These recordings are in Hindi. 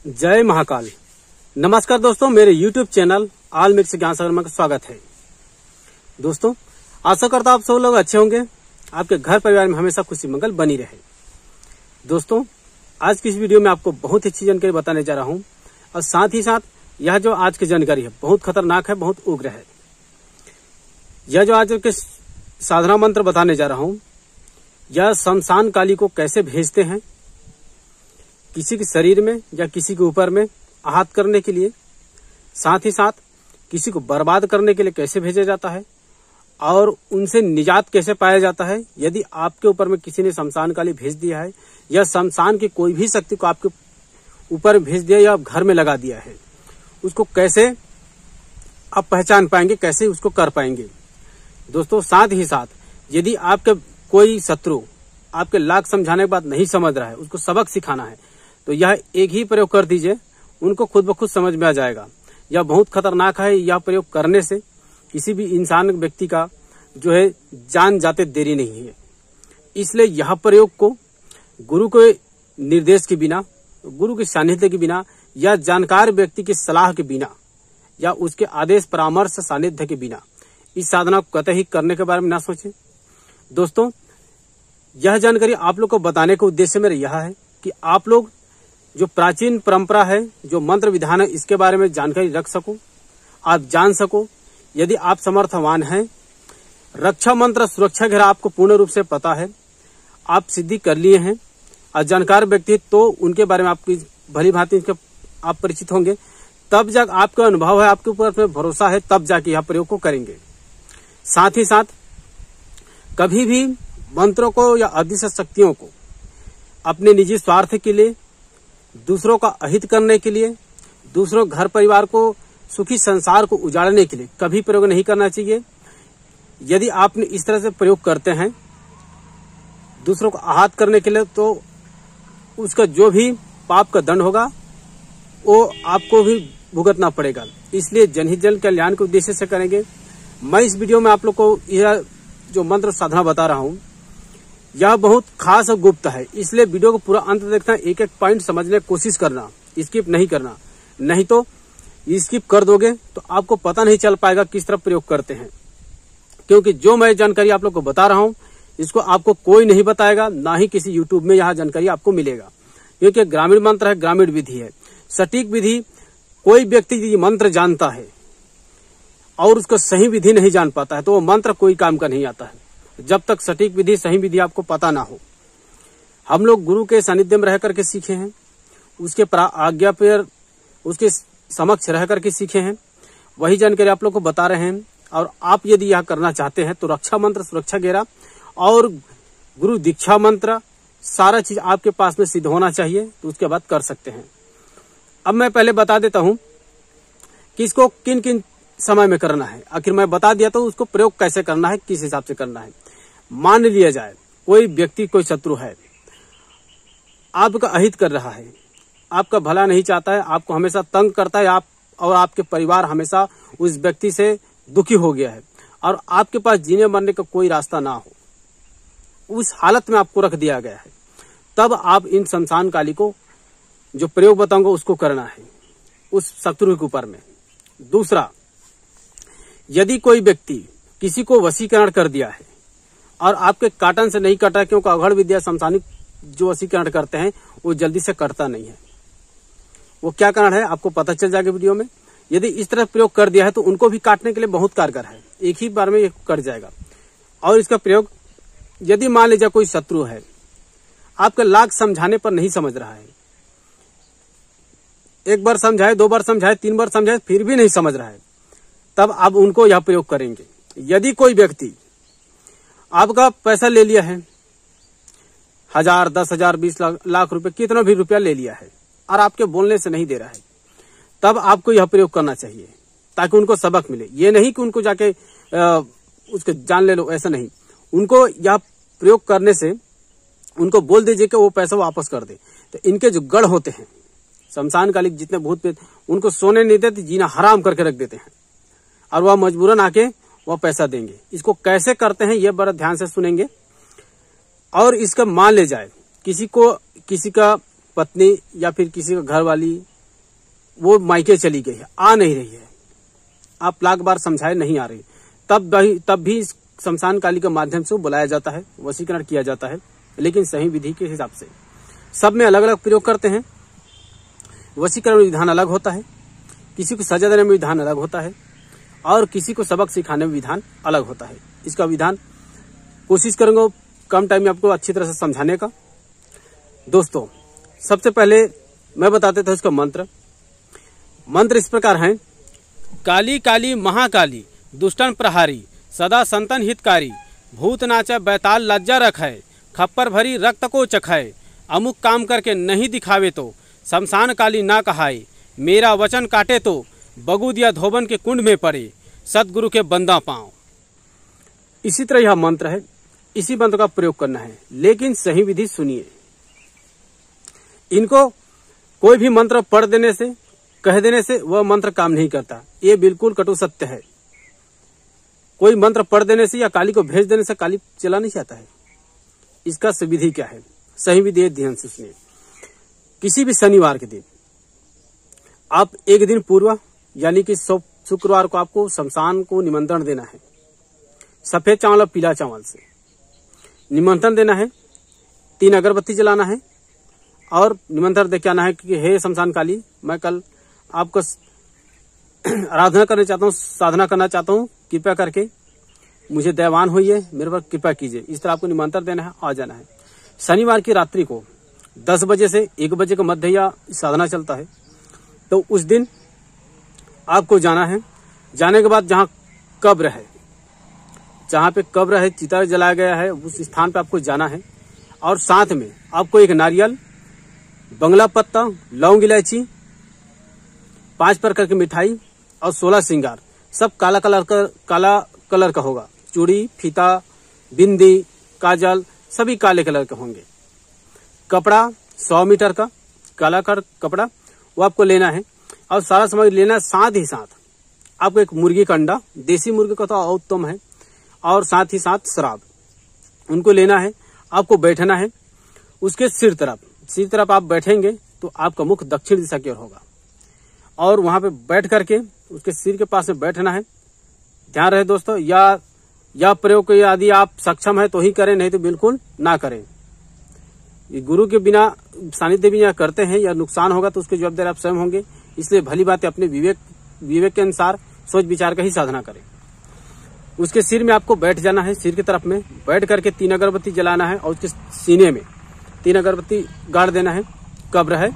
जय महाकाल। नमस्कार दोस्तों, मेरे YouTube चैनल ऑल मिक्स ज्ञान सागर में स्वागत है। दोस्तों, आशा करता हूं आप सब लोग अच्छे होंगे, आपके घर परिवार में हमेशा खुशी मंगल बनी रहे। दोस्तों, आज की इस वीडियो में आपको बहुत अच्छी जानकारी बताने जा रहा हूं और साथ ही साथ यह जो आज की जानकारी है बहुत खतरनाक है, बहुत उग्र है। यह जो आज के साधना मंत्र बताने जा रहा हूं, यह शमशान काली को कैसे भेजते हैं, किसी के शरीर में या किसी के ऊपर में आहत करने के लिए, साथ ही साथ किसी को बर्बाद करने के लिए कैसे भेजा जाता है और उनसे निजात कैसे पाया जाता है। यदि आपके ऊपर में किसी ने शमशान काली भेज दिया है या शमशान की कोई भी शक्ति को आपके ऊपर भेज दिया या आप घर में लगा दिया है, उसको कैसे आप पहचान पाएंगे, कैसे उसको कर पाएंगे। दोस्तों, साथ ही साथ यदि आपके कोई शत्रु आपके लाख समझाने के बाद नहीं समझ रहा है, उसको सबक सिखाना है, तो यह एक ही प्रयोग कर दीजिए, उनको खुद ब खुद समझ में आ जाएगा। यह बहुत खतरनाक है। यह प्रयोग करने से किसी भी इंसान व्यक्ति का जो है जान जाते देरी नहीं है। इसलिए यह प्रयोग को गुरु के निर्देश के बिना, गुरु के सानिध्य के बिना या जानकार व्यक्ति की सलाह के बिना या उसके आदेश परामर्श सानिध्य के बिना इस साधना को कतई करने के बारे में ना सोचें। दोस्तों, यह जानकारी आप लोग को बताने का उद्देश्य मेरा यह है कि आप लोग जो प्राचीन परंपरा है, जो मंत्र विधान है, इसके बारे में जानकारी रख सको, आप जान सको। यदि आप समर्थवान हैं, रक्षा मंत्र सुरक्षा घेरा आपको पूर्ण रूप से पता है, आप सिद्धि कर लिए हैं और जानकार व्यक्ति तो उनके बारे में आपकी भली भांति आप परिचित होंगे, तब जाकर आपका अनुभव है, आपके ऊपर भरोसा है, तब जाके यह प्रयोग को करेंगे। साथ ही साथ कभी भी मंत्रों को या अदृश्य शक्तियों को अपने निजी स्वार्थ के लिए, दूसरों का अहित करने के लिए, दूसरों घर परिवार को सुखी संसार को उजाड़ने के लिए कभी प्रयोग नहीं करना चाहिए। यदि आपने इस तरह से प्रयोग करते हैं दूसरों को आहत करने के लिए, तो उसका जो भी पाप का दंड होगा वो आपको भी भुगतना पड़ेगा। इसलिए जनहित जन कल्याण के उद्देश्य से करेंगे। मैं इस वीडियो में आप लोग को यह जो मंत्र साधना बता रहा हूं, यह बहुत खास और गुप्त है, इसलिए वीडियो को पूरा अंत देखना, एक एक पॉइंट समझने की कोशिश करना, स्किप नहीं करना। नहीं तो स्किप कर दोगे तो आपको पता नहीं चल पाएगा किस तरह प्रयोग करते हैं। क्योंकि जो मैं जानकारी आप लोग को बता रहा हूं, इसको आपको कोई नहीं बताएगा, ना ही किसी यूट्यूब में यह जानकारी आपको मिलेगा। क्योंकि ग्रामीण मंत्र है, ग्रामीण विधि है, सटीक विधि। कोई व्यक्ति यदि मंत्र जानता है और उसका सही विधि नहीं जान पाता है, तो वो मंत्र कोई काम का नहीं आता है, जब तक सटीक विधि, सही विधि आपको पता ना हो। हम लोग गुरु के सानिध्य में रह करके सीखे हैं, उसके आज्ञा पर, उसके समक्ष रह करके सीखे हैं, वही जानकारी आप लोग को बता रहे हैं। और आप यदि यह करना चाहते हैं तो रक्षा मंत्र सुरक्षा घेरा और गुरु दीक्षा मंत्र, सारा चीज आपके पास में सिद्ध होना चाहिए, तो उसके बाद कर सकते हैं। अब मैं पहले बता देता हूं कि इसको किन किन समय में करना है। आखिर मैं बता दिया तो उसको प्रयोग कैसे करना है, किस हिसाब से करना है। मान लिया जाए कोई व्यक्ति, कोई शत्रु है, आपका अहित कर रहा है, आपका भला नहीं चाहता है, आपको हमेशा तंग करता है, आप और आपके परिवार हमेशा उस व्यक्ति से दुखी हो गया है और आपके पास जीने मरने का कोई रास्ता ना हो, उस हालत में आपको रख दिया गया है, तब आप इन शमशान काली को जो प्रयोग बताऊंगा उसको करना है उस शत्रु के ऊपर में। दूसरा, यदि कोई व्यक्ति किसी को वशीकरण कर दिया है और आपके काटन से नहीं कटा, क्योंकि अघड़ विद्या शमशानिक जो वशीकरण करते हैं वो जल्दी से कटता नहीं है। वो क्या कारण है आपको पता चल जाएगा वीडियो में। यदि इस तरह प्रयोग कर दिया है तो उनको भी काटने के लिए बहुत कारगर है, एक ही बार में ये कट जाएगा। और इसका प्रयोग यदि मान लीजिए कोई शत्रु है, आपके लाख समझाने पर नहीं समझ रहा है, एक बार समझाए, दो बार समझाए, तीन बार समझाए, फिर भी नहीं समझ रहा है, तब आप उनको यह प्रयोग करेंगे। यदि कोई व्यक्ति आपका पैसा ले लिया है, 1000, 10,000, 20 लाख रुपए, कितना भी रुपया ले लिया है और आपके बोलने से नहीं दे रहा है, तब आपको यह प्रयोग करना चाहिए ताकि उनको सबक मिले। ये नहीं कि उनको जाके उसके जान ले लो, ऐसा नहीं। उनको यह प्रयोग करने से उनको बोल दीजिए कि वो पैसा वापस कर दे। तो इनके जो गढ़ होते हैं शमशान कालिक, जितने भूत प्रेत, उनको सोने नहीं देते, जीना हराम करके रख देते हैं और वह मजबूरन आके वह पैसा देंगे। इसको कैसे करते हैं ये बड़ा ध्यान से सुनेंगे। और इसका मान ले जाए किसी को, किसी का पत्नी या फिर किसी का घर वाली वो मायके चली गई है, आ नहीं रही है, आप लाख बार समझाए नहीं आ रही, तब भी शमशान काली के माध्यम से बुलाया जाता है, वशीकरण किया जाता है, लेकिन सही विधि के हिसाब से। सब में अलग अलग प्रयोग करते हैं। वशीकरण में विधान अलग होता है, किसी को सजा देने में विधान अलग होता है, और किसी को सबक सिखाने में विधान अलग होता है। इसका विधान कोशिश करूंगा कम टाइम में आपको अच्छी तरह से समझाने का। दोस्तों, सबसे पहले मैं बता देता हूं इसका मंत्र इस प्रकार है। काली काली महाकाली दुष्टन प्रहारी, सदा संतन हितकारी, भूत नाचा बैताल लज्जा रखाए, खप्पर भरी रक्त को चखाए, अमुक काम करके नहीं दिखावे तो शमशान काली ना कहाए, मेरा वचन काटे तो बगुद या धोबन के कुंड में पड़े, सतगुरु के बंदा पांव। इसी तरह यह मंत्र है, इसी मंत्र का प्रयोग करना है, लेकिन सही विधि सुनिए। इनको कोई भी मंत्र पढ़ देने से, कह देने से वह मंत्र काम नहीं करता, ये बिल्कुल कटु सत्य है। कोई मंत्र पढ़ देने से या काली को भेज देने से काली चला नहीं जाता है। इसका विधि क्या है, सही विधि ध्यान से सुनिए। किसी भी शनिवार के दिन आप एक दिन पूर्व यानी कि शुक्रवार को आपको शमशान को निमंत्रण देना है। सफेद चावल और पीला चावल से निमंत्रण देना है, 3 अगरबत्ती जलाना है और निमंत्रण दे के आना है कि हे शमशान काली, मैं कल आपको आराधना करना चाहता हूँ, साधना करना चाहता हूँ, कृपया करके मुझे दयावान होइए, मेरे पर कृपा कीजिए। इस तरह आपको निमंत्रण देना है, आ जाना है। शनिवार की रात्रि को 10 बजे से 1 बजे के मध्य या साधना चलता है, तो उस दिन आपको जाना है। जाने के बाद जहाँ कब्र है, जहाँ पे कब्र है, चिता जलाया गया है, उस स्थान पे आपको जाना है और साथ में आपको एक नारियल, बंगला पत्ता, लौंग इलायची, 5 प्रकार की मिठाई और 16 श्रृंगार, सब काला कलर का होगा। चूड़ी, फीता, बिंदी, काजल सभी काले कलर के होंगे। कपड़ा 100 मीटर का काला कपड़ा वो आपको लेना है और सारा सामग्री लेना है। साथ ही साथ आपको एक मुर्गी का अंडा, देसी मुर्गी का तो और उत्तम है, और साथ ही साथ शराब, उनको लेना है। आपको बैठना है उसके सिर तरफ आप बैठेंगे तो आपका मुख दक्षिण दिशा की ओर होगा और वहां पे बैठ करके उसके सिर के पास में बैठना है। ध्यान रहे दोस्तों, या प्रयोग को यदि आप सक्षम है तो ही करें, नहीं तो बिल्कुल ना करें। गुरु के बिना, सानिध्य बिना करते हैं या नुकसान होगा तो उसके जवाबदार आप स्वयं होंगे। इसलिए भली बात है अपने विवेक के अनुसार सोच विचार का ही साधना करें। उसके सिर में आपको बैठ जाना है, सिर की तरफ में बैठ करके 3 अगरबत्ती जलाना है और उसके सीने में 3 अगरबत्ती गाड़ देना है। कब्र है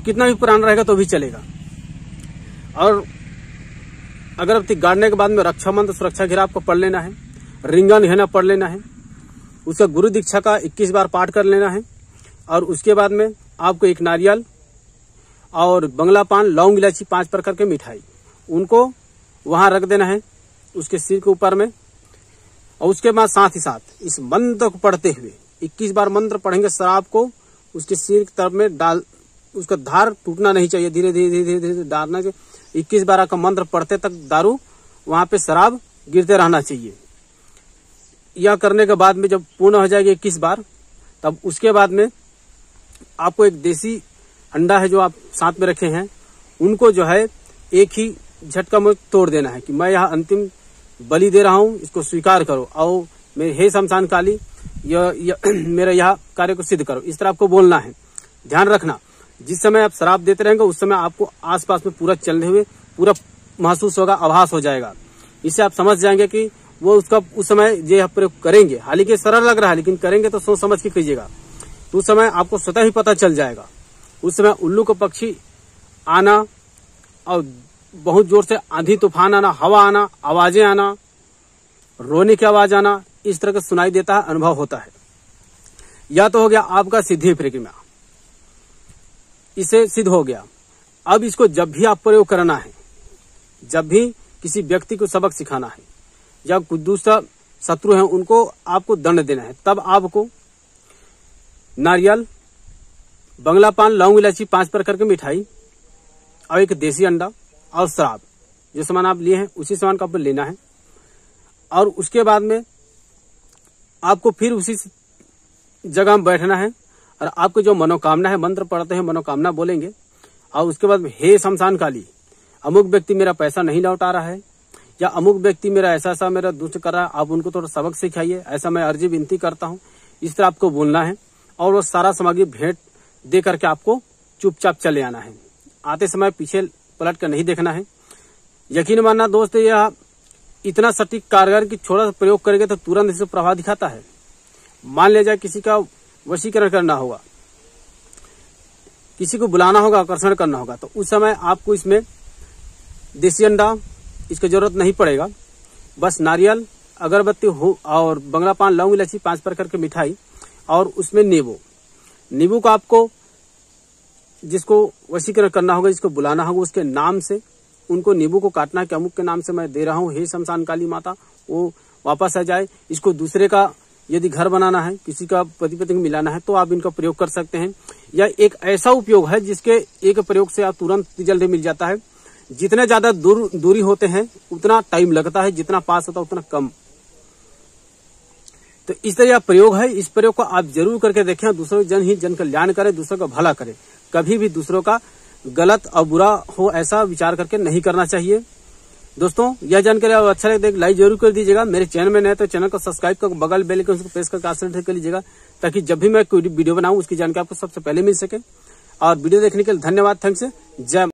कितना भी पुराना रहेगा तो भी चलेगा। और अगरबत्ती गाड़ने के बाद में रक्षा मंत्र, सुरक्षा घेरा आपको पढ़ लेना है, रिंगन घेना पढ़ लेना है, उसका गुरु दीक्षा का 21 बार पाठ कर लेना है और उसके बाद में आपको एक नारियल और बंगला पान, लौंग इलायची, 5 प्रकार के मिठाई, उनको वहां रख देना है उसके सिर के ऊपर में। और उसके बाद साथ ही साथ इस मंत्र को पढ़ते हुए 21 बार मंत्र पढ़ेंगे। शराब को उसके सिर की तरफ में डाल, उसका धार टूटना नहीं चाहिए, धीरे धीरे डालना चाहिए। 21 बार का मंत्र पढ़ते तक दारू वहां पे शराब गिरते रहना चाहिए। यह करने के बाद में जब पूर्ण हो जाएगी 21 बार, तब उसके बाद में आपको एक देसी अंडा है जो आप साथ में रखे हैं, उनको जो है एक ही झटका में तोड़ देना है कि मैं यह अंतिम बलि दे रहा हूं, इसको स्वीकार करो और मेरे हे शमशान काली मेरा यह कार्य को सिद्ध करो। इस तरह आपको बोलना है। ध्यान रखना, जिस समय आप शराब देते रहेंगे उस समय आपको आसपास में पूरा चलने हुए पूरा महसूस होगा, आभास हो जाएगा। इससे आप समझ जाएंगे कि वो उसका उस समय ये प्रयोग करेंगे। हालांकि सरल लग रहा है लेकिन करेंगे तो सोच समझ के कीजिएगा, तो उस समय आपको स्वतः ही पता चल जाएगा। उस समय उल्लू को पक्षी आना और बहुत जोर से आंधी तूफान आना, हवा आना, आवाजें आना, रोने की आवाज आना, इस तरह का सुनाई देता है, अनुभव होता है। या तो हो गया आपका सिद्धि प्रक्रिया, इसे सिद्ध हो गया। अब इसको जब भी आप प्रयोग करना है, जब भी किसी व्यक्ति को सबक सिखाना है या कुछ दूसरा शत्रु है उनको आपको दंड देना है, तब आपको नारियल, बंगला पान, लौंग इलायची, 5 प्रकार की मिठाई और एक देसी अंडा और शराब, जो सामान आप लिए हैं उसी सामान को आपको लेना है। और उसके बाद में आपको फिर उसी जगह में बैठना है और आपको जो मनोकामना है, मंत्र पढ़ते हैं मनोकामना बोलेंगे और उसके बाद हे शमशान काली, अमुक व्यक्ति मेरा पैसा नहीं लौटा रहा है, या अमुक व्यक्ति मेरा ऐसा मेरा दुष्ट कर रहा है, आप उनको थोड़ा सबक सिखाइए, ऐसा मैं अर्जी विनती करता हूँ। इस तरह आपको बोलना है और वो सारा सामग्री भेंट दे करके आपको चुपचाप चले आना है। आते समय पीछे पलट कर नहीं देखना है। यकीन मानना दोस्त, यह इतना सटीक कारगर कि छोटा सा प्रयोग करेंगे तो तुरंत इसे प्रभाव दिखाता है। मान लिया जाए किसी का वशीकरण करना होगा, किसी को बुलाना होगा, आकर्षण करना होगा, तो उस समय आपको इसमें देसी अंडा इसकी जरूरत नहीं पड़ेगा। बस नारियल, अगरबत्ती हो और बंगला पान, लौंग, इलायची, 5 प्रकार की मिठाई और उसमें नींबू को आपको जिसको वशीकरण करना होगा, जिसको बुलाना होगा, उसके नाम से उनको नींबू को काटना कि अमुक के नाम से मैं दे रहा हूँ, हे शमशान काली माता, वो वापस आ जाए। इसको दूसरे का यदि घर बनाना है, किसी का पति पत्नी को मिलाना है, तो आप इनका प्रयोग कर सकते हैं। यह एक ऐसा उपयोग है जिसके एक प्रयोग से आप तुरंत रिजल्ट मिल जाता है। जितने ज्यादा दूरी होते हैं उतना टाइम लगता है, जितना पास होता है उतना कम। तो इस तरह प्रयोग है, इस प्रयोग को आप जरूर करके देखें। दूसरों जन ही जन कल्याण करे, दूसरों का भला करे। कभी भी दूसरों का गलत और बुरा हो ऐसा विचार करके नहीं करना चाहिए। दोस्तों, यह जानकारी आपको अच्छा लगे लाइक जरूर कर दीजिएगा। मेरे चैनल में नए तो चैनल को सब्सक्राइब कर बगल बेल आइकन को प्रेस करके आसन कर लीजिएगा, ताकि जब भी मैं कोई वीडियो बनाऊं उसकी जानकारी आपको सबसे पहले मिल सके। और वीडियो देखने के लिए धन्यवाद। थैंक्स। जय